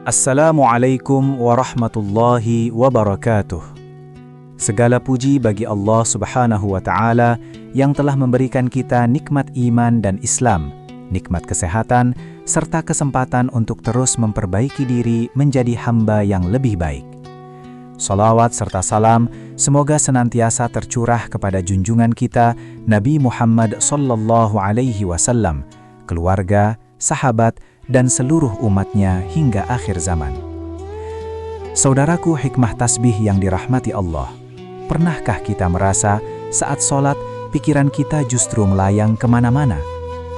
Assalamualaikum warahmatullahi wabarakatuh. Segala puji bagi Allah Subhanahu wa Ta'ala yang telah memberikan kita nikmat iman dan Islam, nikmat kesehatan, serta kesempatan untuk terus memperbaiki diri menjadi hamba yang lebih baik. Salawat serta salam semoga senantiasa tercurah kepada junjungan kita Nabi Muhammad sallallahu alaihi wasallam, keluarga, sahabat, dan seluruh umatnya hingga akhir zaman. Saudaraku hikmah tasbih yang dirahmati Allah, pernahkah kita merasa saat sholat pikiran kita justru melayang kemana-mana?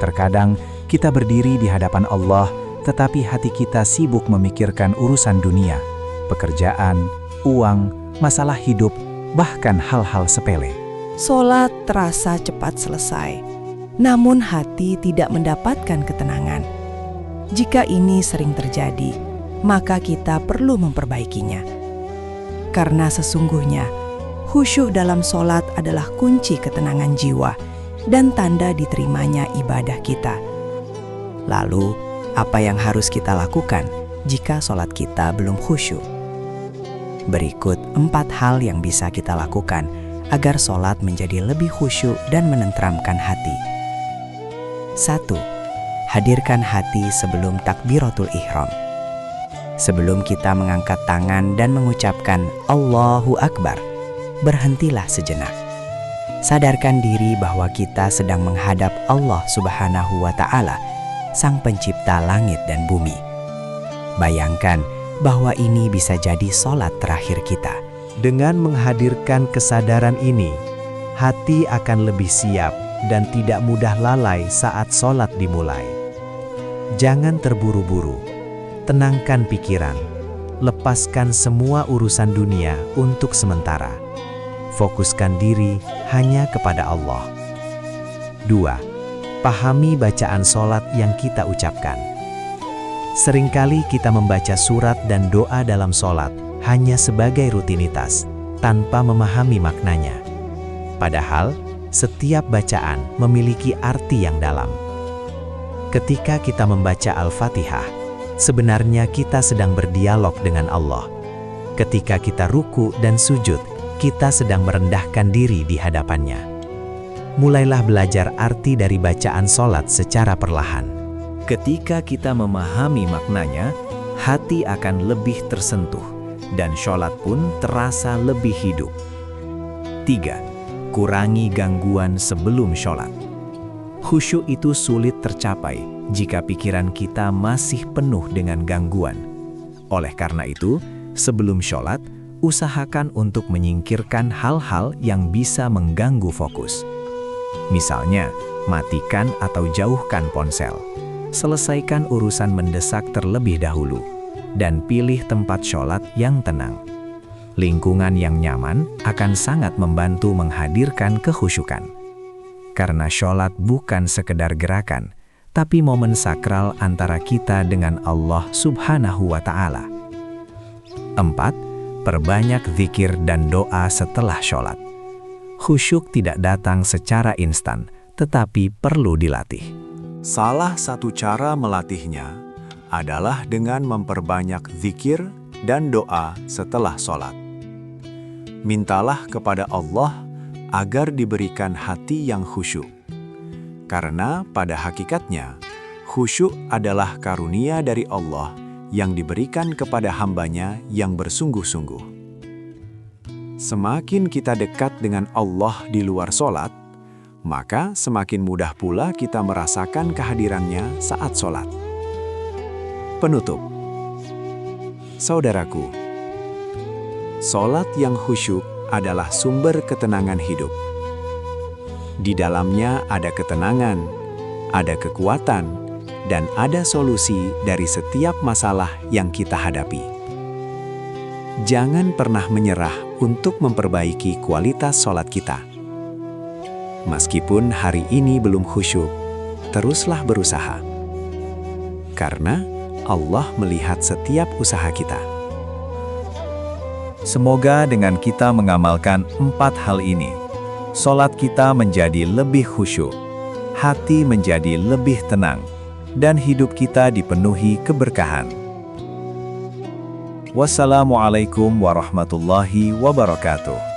Terkadang kita berdiri di hadapan Allah, tetapi hati kita sibuk memikirkan urusan dunia, pekerjaan, uang, masalah hidup, bahkan hal-hal sepele. Sholat terasa cepat selesai, namun hati tidak mendapatkan ketenangan. Jika ini sering terjadi, maka kita perlu memperbaikinya. Karena sesungguhnya, khusyuk dalam sholat adalah kunci ketenangan jiwa dan tanda diterimanya ibadah kita. Lalu, apa yang harus kita lakukan jika sholat kita belum khusyuk? Berikut 4 hal yang bisa kita lakukan agar sholat menjadi lebih khusyuk dan menenteramkan hati. 1. Hadirkan hati sebelum takbiratul ihram. Sebelum kita mengangkat tangan dan mengucapkan Allahu Akbar, berhentilah sejenak. Sadarkan diri bahwa kita sedang menghadap Allah Subhanahu wa Ta'ala, Sang Pencipta langit dan bumi. Bayangkan bahwa ini bisa jadi sholat terakhir kita. Dengan menghadirkan kesadaran ini, hati akan lebih siap dan tidak mudah lalai saat sholat dimulai. Jangan terburu-buru, tenangkan pikiran, lepaskan semua urusan dunia untuk sementara. Fokuskan diri hanya kepada Allah. 2. Pahami bacaan sholat yang kita ucapkan. Seringkali kita membaca surat dan doa dalam sholat hanya sebagai rutinitas, tanpa memahami maknanya. Padahal, setiap bacaan memiliki arti yang dalam. Ketika kita membaca Al-Fatihah, sebenarnya kita sedang berdialog dengan Allah. Ketika kita ruku dan sujud, kita sedang merendahkan diri di hadapannya. Mulailah belajar arti dari bacaan sholat secara perlahan. Ketika kita memahami maknanya, hati akan lebih tersentuh, dan sholat pun terasa lebih hidup. 3. Kurangi gangguan sebelum sholat. Khusyuk itu sulit tercapai jika pikiran kita masih penuh dengan gangguan. Oleh karena itu, sebelum sholat, usahakan untuk menyingkirkan hal-hal yang bisa mengganggu fokus. Misalnya, matikan atau jauhkan ponsel. Selesaikan urusan mendesak terlebih dahulu, dan pilih tempat sholat yang tenang. Lingkungan yang nyaman akan sangat membantu menghadirkan kekhusyukan. Karena sholat bukan sekedar gerakan, tapi momen sakral antara kita dengan Allah Subhanahu wa Ta'ala. 4. Perbanyak zikir dan doa setelah sholat. Khusyuk tidak datang secara instan, tetapi perlu dilatih. Salah satu cara melatihnya adalah dengan memperbanyak zikir dan doa setelah sholat. Mintalah kepada Allah agar diberikan hati yang khusyuk. Karena pada hakikatnya, khusyuk adalah karunia dari Allah yang diberikan kepada hambanya yang bersungguh-sungguh. Semakin kita dekat dengan Allah di luar sholat, maka semakin mudah pula kita merasakan kehadirannya saat sholat. Penutup. Saudaraku, sholat yang khusyuk adalah sumber ketenangan hidup. Di dalamnya ada ketenangan, ada kekuatan, dan ada solusi dari setiap masalah yang kita hadapi. Jangan pernah menyerah untuk memperbaiki kualitas sholat kita. Meskipun hari ini belum khusyuk, teruslah berusaha. Karena Allah melihat setiap usaha kita. Semoga dengan kita mengamalkan 4 hal ini, sholat kita menjadi lebih khusyuk, hati menjadi lebih tenang, dan hidup kita dipenuhi keberkahan. Wassalamualaikum warahmatullahi wabarakatuh.